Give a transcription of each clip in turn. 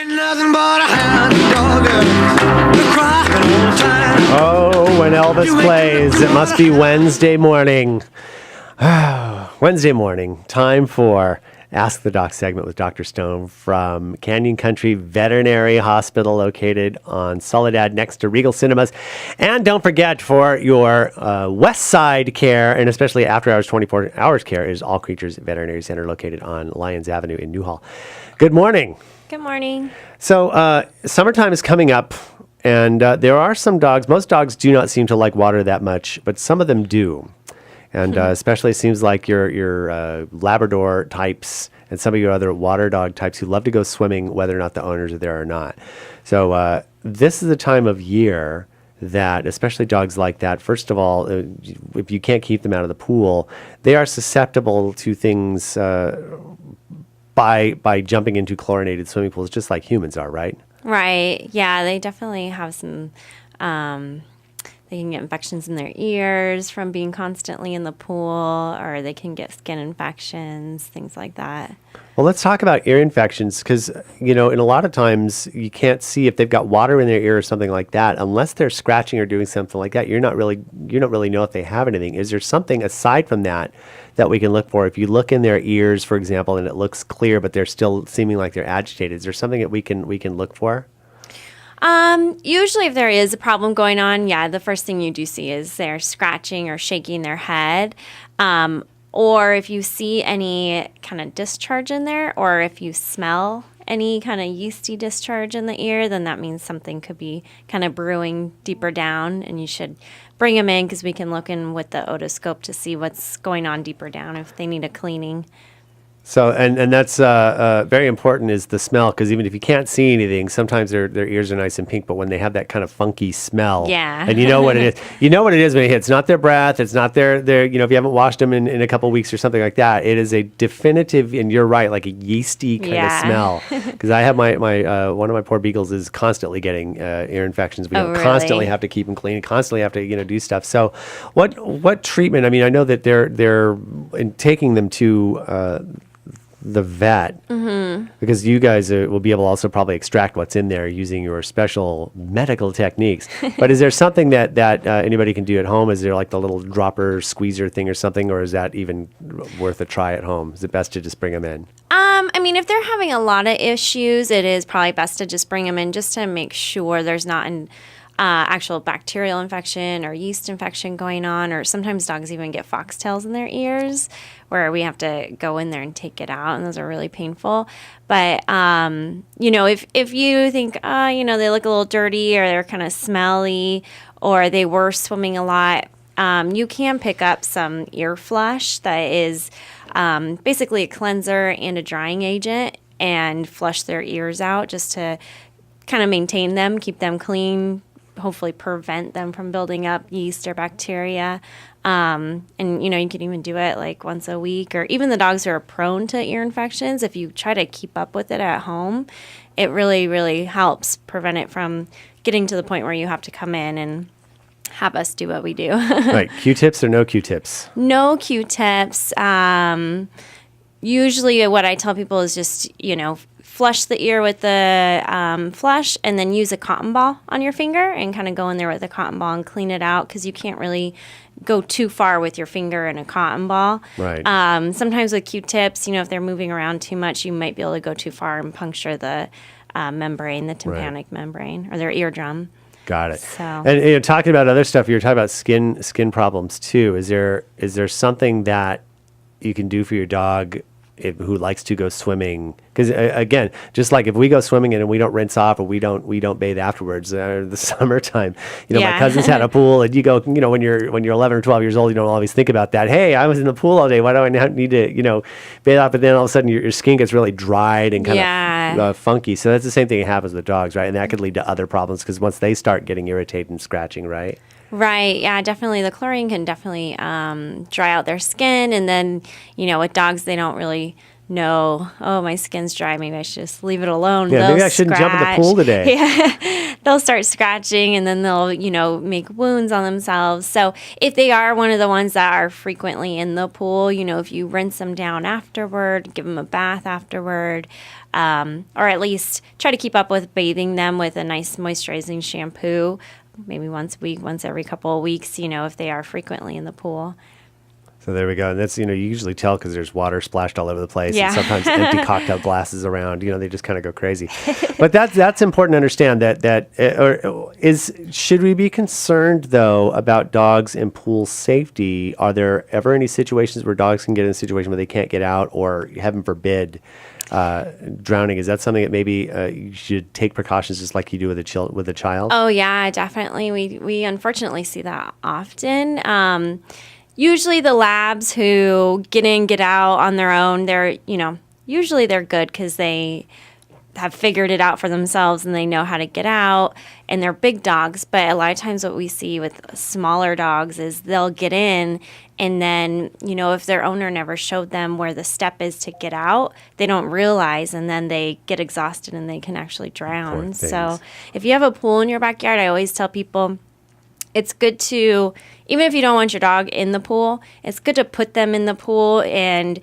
ain't nothing but a hound dog, the crying old time. Oh, when Elvis plays, it must be Wednesday morning. Wednesday morning, time for Ask the Doc segment with Dr. Stone from Canyon Country Veterinary Hospital, located on Soledad next to Regal Cinemas. And don't forget, for your West Side care, and especially after hours 24 hours care, is All Creatures Veterinary Center, located on Lyons Avenue in Newhall. Good morning. Good morning. So summertime is coming up, and there are some dogs. Most dogs do not seem to like water that much, but some of them do. And especially it seems like your Labrador types and some of your other water dog types who love to go swimming, whether or not the owners are there or not. So this is the time of year that, especially dogs like that, first of all, if you can't keep them out of the pool, they are susceptible to things by jumping into chlorinated swimming pools, just like humans are, right? Right. Yeah, they definitely have some... They can get infections in their ears from being constantly in the pool, or they can get skin infections, things like that. Well, let's talk about ear infections because, in a lot of times you can't see if they've got water in their ear or something like that. Unless they're scratching or doing something like that, you don't really know if they have anything. Is there something aside from that we can look for? If you look in their ears, for example, and it looks clear, but they're still seeming like they're agitated, is there something that we can look for? Usually if there is a problem going on, the first thing you do see is they're scratching or shaking their head. Or if you see any kind of discharge in there, or if you smell any kind of yeasty discharge in the ear, then that means something could be kind of brewing deeper down, and you should bring them in because we can look in with the otoscope to see what's going on deeper down if they need a cleaning. So, and that's very important is the smell, because even if you can't see anything, sometimes their ears are nice and pink, but when they have that kind of funky smell, and you know what it is. You know what it is when it hits. It's not their breath. It's not their if you haven't washed them in a couple of weeks or something like that, it is a definitive, and you're right, like a yeasty kind of smell. Because I have my one of my poor beagles is constantly getting ear infections. We constantly have to keep them clean, constantly have to do stuff. So, what treatment? I mean, I know that they're in taking them to the vet, because you guys will be able to also probably extract what's in there using your special medical techniques. But is there something that anybody can do at home? Is there like the little dropper squeezer thing or something, or is that even worth a try at home? Is it best to just bring them in? I mean, if they're having a lot of issues, it is probably best to just bring them in just to make sure there's not an actual bacterial infection or yeast infection going on, or sometimes dogs even get foxtails in their ears where we have to go in there and take it out, and those are really painful. But, if you think, they look a little dirty or they're kind of smelly or they were swimming a lot, you can pick up some ear flush that is basically a cleanser and a drying agent, and flush their ears out just to kind of maintain them, keep them clean, hopefully prevent them from building up yeast or bacteria. And, you can even do it like once a week, or even the dogs who are prone to ear infections. If you try to keep up with it at home, it really, really helps prevent it from getting to the point where you have to come in and have us do what we do. Right. Q-tips or no Q-tips? No Q-tips. Usually what I tell people is just, flush the ear with the flush, and then use a cotton ball on your finger and kind of go in there with a cotton ball and clean it out, because you can't really go too far with your finger and a cotton ball. Right. Sometimes with Q-tips, if they're moving around too much, you might be able to go too far and puncture the membrane, the tympanic membrane, or their eardrum. Got it. So. And talking about other stuff, you were talking about skin problems too. Is there something that you can do for your dog who likes to go swimming? Because again, just like if we go swimming and we don't rinse off, or we don't bathe afterwards, the summertime, my cousins had a pool, and you go, when you're 11 or 12 years old, you don't always think about that. Hey, I was in the pool all day. Why do I now need to, bathe off? But then all of a sudden your skin gets really dried and kind of funky. So that's the same thing that happens with dogs, right? And that could lead to other problems, because once they start getting irritated and scratching, right? Right. Yeah, definitely. The chlorine can definitely dry out their skin. And then, with dogs, they don't really no, oh, my skin's dry. Maybe I should just leave it alone. Yeah, maybe I shouldn't jump in the pool today. Yeah, they'll start scratching, and then they'll, make wounds on themselves. So if they are one of the ones that are frequently in the pool, if you rinse them down afterward, give them a bath afterward, or at least try to keep up with bathing them with a nice moisturizing shampoo, maybe once a week, once every couple of weeks, if they are frequently in the pool. So there we go. And that's, you usually tell because there's water splashed all over the place. Yeah. And sometimes empty cocktail glasses around, they just kind of go crazy. But that's important to understand should we be concerned though about dogs and pool safety? Are there ever any situations where dogs can get in a situation where they can't get out, or heaven forbid, drowning? Is that something that maybe you should take precautions just like you do with a child? Oh yeah, definitely. We unfortunately see that often. Usually the labs who get in, get out on their own, usually they're good because they have figured it out for themselves and they know how to get out, and they're big dogs. But a lot of times what we see with smaller dogs is they'll get in, and then, if their owner never showed them where the step is to get out, they don't realize, and then they get exhausted and they can actually drown. So if you have a pool in your backyard, I always tell people, it's good to, even if you don't want your dog in the pool, it's good to put them in the pool and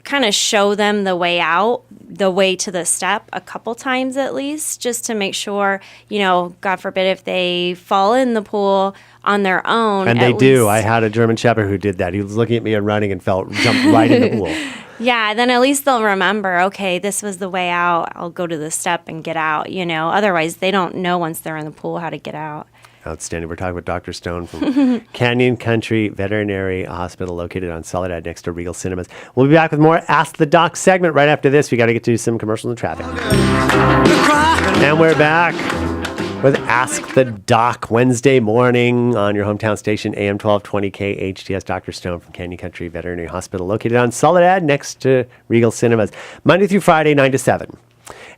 kind of show them the way out, the way to the step a couple times at least, just to make sure, God forbid if they fall in the pool on their own. And they do. I had a German Shepherd who did that. He was looking at me and running and jumped right in the pool. Yeah, then at least they'll remember, okay, this was the way out. I'll go to the step and get out, Otherwise, they don't know once they're in the pool how to get out. Outstanding. We're talking with Dr. Stone from Canyon Country Veterinary Hospital, located on Soledad next to Regal Cinemas. We'll be back with more Ask the Doc segment right after this. We got to get to some commercials and traffic. And we're back with Ask the Doc Wednesday morning on your hometown station, AM 1220 KHTS. Dr. Stone from Canyon Country Veterinary Hospital, located on Soledad next to Regal Cinemas, Monday through Friday, 9 to 7.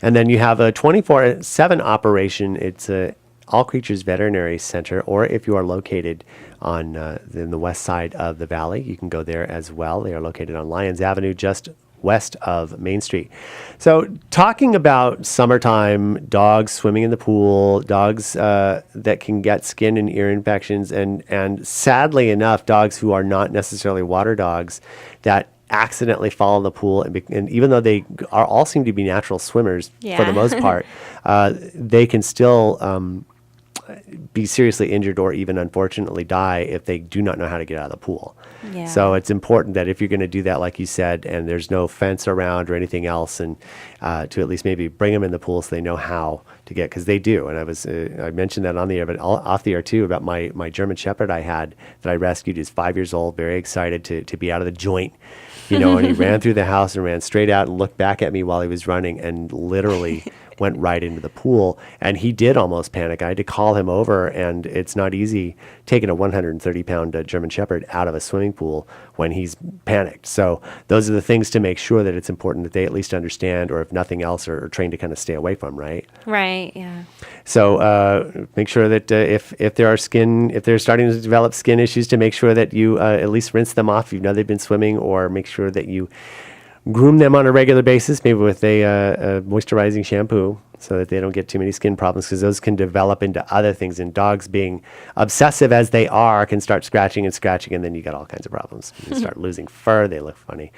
And then you have a 24/7 operation. It's a All Creatures Veterinary Center, or if you are located on in the west side of the valley, you can go there as well. They are located on Lyons Avenue, just west of Main Street. So talking about summertime, dogs swimming in the pool, dogs that can get skin and ear infections, and sadly enough, dogs who are not necessarily water dogs that accidentally fall in the pool, and even though they all seem to be natural swimmers for the most part, they can still be seriously injured or even unfortunately die if they do not know how to get out of the pool. Yeah. So it's important that if you're going to do that, like you said, and there's no fence around or anything else, and to at least maybe bring them in the pool so they know how to get, because they do. And I mentioned that on the air, but off the air too, about my German Shepherd I had that I rescued. He's 5 years old, very excited to be out of the joint, and he ran through the house and ran straight out and looked back at me while he was running and literally went right into the pool. And he did almost panic. I had to call him over, and it's not easy taking a 130-pound German Shepherd out of a swimming pool when he's panicked. So those are the things to make sure that it's important that they at least understand, or if nothing else, are trained to kind of stay away from, right? Right, yeah. So make sure that if they're starting to develop skin issues, to make sure that you at least rinse them off if they've been swimming, or make sure that you groom them on a regular basis, maybe with a moisturizing shampoo, so that they don't get too many skin problems, because those can develop into other things. And dogs, being obsessive as they are, can start scratching, and then you get all kinds of problems. You start losing fur, they look funny.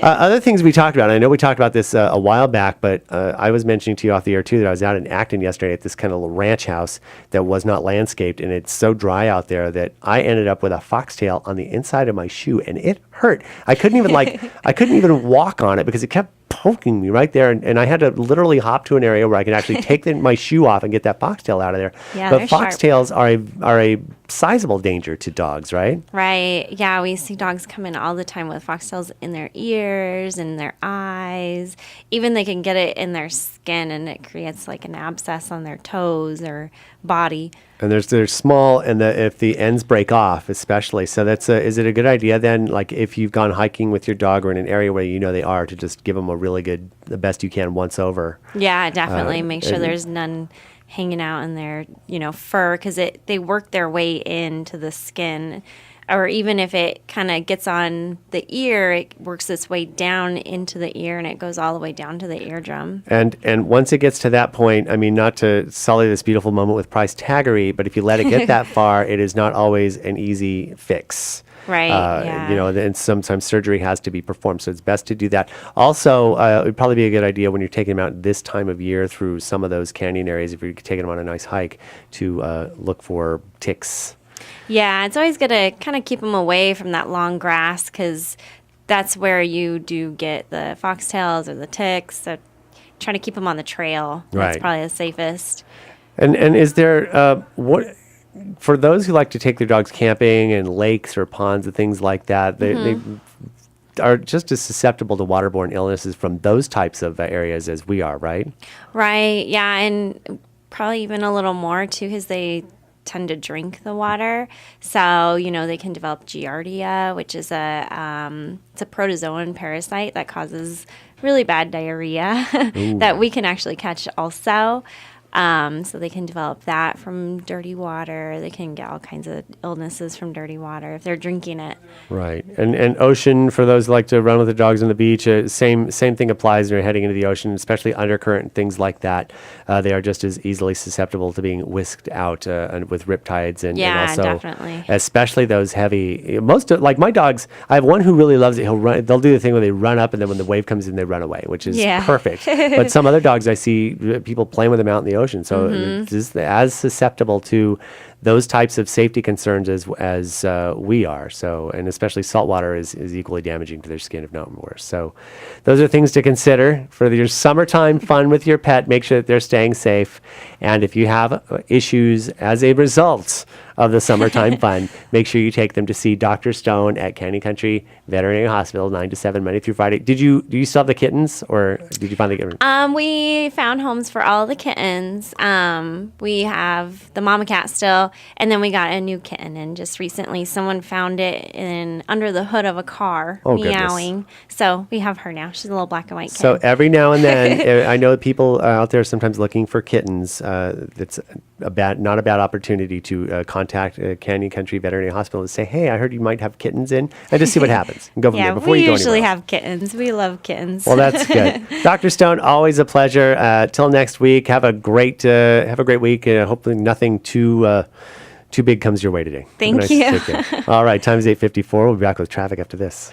Other things we talked about, I know we talked about this a while back, but I was mentioning to you off the air too that I was out in Acton yesterday at this kind of little ranch house that was not landscaped, and it's so dry out there that I ended up with a foxtail on the inside of my shoe, and it hurt. I couldn't even walk on it because it kept poking me right there, and I had to literally hop to an area where I could actually take my shoe off and get that foxtail out of there. Yeah, but they're foxtails are a sizable danger to dogs, right? Right. Yeah, we see dogs come in all the time with foxtails in their ears and their eyes. Even they can get it in their skin, and it creates like an abscess on their toes or body. And they're small, and if the ends break off, especially. So is it a good idea then, like if you've gone hiking with your dog or in an area where they are, to just give them a really good, the best you can once over? Yeah, definitely. Make sure there's none hanging out in their fur, because they work their way into the skin. or even if it kind of gets on the ear, it works its way down into the ear and it goes all the way down to the eardrum. And once it gets to that point, I mean, not to sully this beautiful moment with price taggery, but if you let it get that far, it is not always an easy fix. Right. Yeah. You know, and sometimes surgery has to be performed, so it's best to do that. Also, it would probably be a good idea when you're taking them out this time of year through some of those canyon areas, if you're taking them on a nice hike, to look for ticks. Yeah, it's always good to kind of keep them away from that long grass because that's where you do get the foxtails or the ticks. So try to keep them on the trail. Right. That's probably the safest. And is there what? For those who like to take their dogs camping and lakes or ponds and things like that, they are just as susceptible to waterborne illnesses from those types of areas as we are, right? Right, yeah, and probably even a little more, too, because they tend to drink the water. So, you know, they can develop Giardia, which is it's a protozoan parasite that causes really bad diarrhea that we can actually catch also. So they can develop that from dirty water. They can get all kinds of illnesses from dirty water if they're drinking it. Right. And ocean, for those who like to run with the dogs on the beach, same thing applies when you're heading into the ocean, especially undercurrent and things like that. They are just as easily susceptible to being whisked out with riptides and also definitely. Especially those heavy. Like my dogs, I have one who really loves it. They'll do the thing where they run up and then when the wave comes in, they run away, which is perfect. But some other dogs I see people playing with them out in the ocean. So it's just as susceptible to those types of safety concerns as we are. So, and especially saltwater is equally damaging to their skin, if not worse. So those are things to consider for your summertime fun with your pet. Make sure that they're staying safe. And if you have issues as a result of the summertime fun, make sure you take them to see Dr. Stone at Canyon Country Veterinary Hospital, 9 to 7, Monday through Friday. Do you still have the kittens, or did you finally get them? We found homes for all the kittens. We have the mama cat still, and then we got a new kitten. And just recently, someone found it under the hood of a car, meowing. Goodness. So we have her now. She's a little black and white kitten. So every now and then, I know that people out there are sometimes looking for kittens. That's not a bad opportunity to contact Canyon Country Veterinary Hospital and say, hey, I heard you might have kittens in, and just see what happens. And go from there before you go anywhere. We usually have kittens. We love kittens. Well, that's good. Dr. Stone, always a pleasure. Till next week, have a great week. Hopefully nothing too big comes your way today. Thank you. All right, time is 8:54. We'll be back with traffic after this.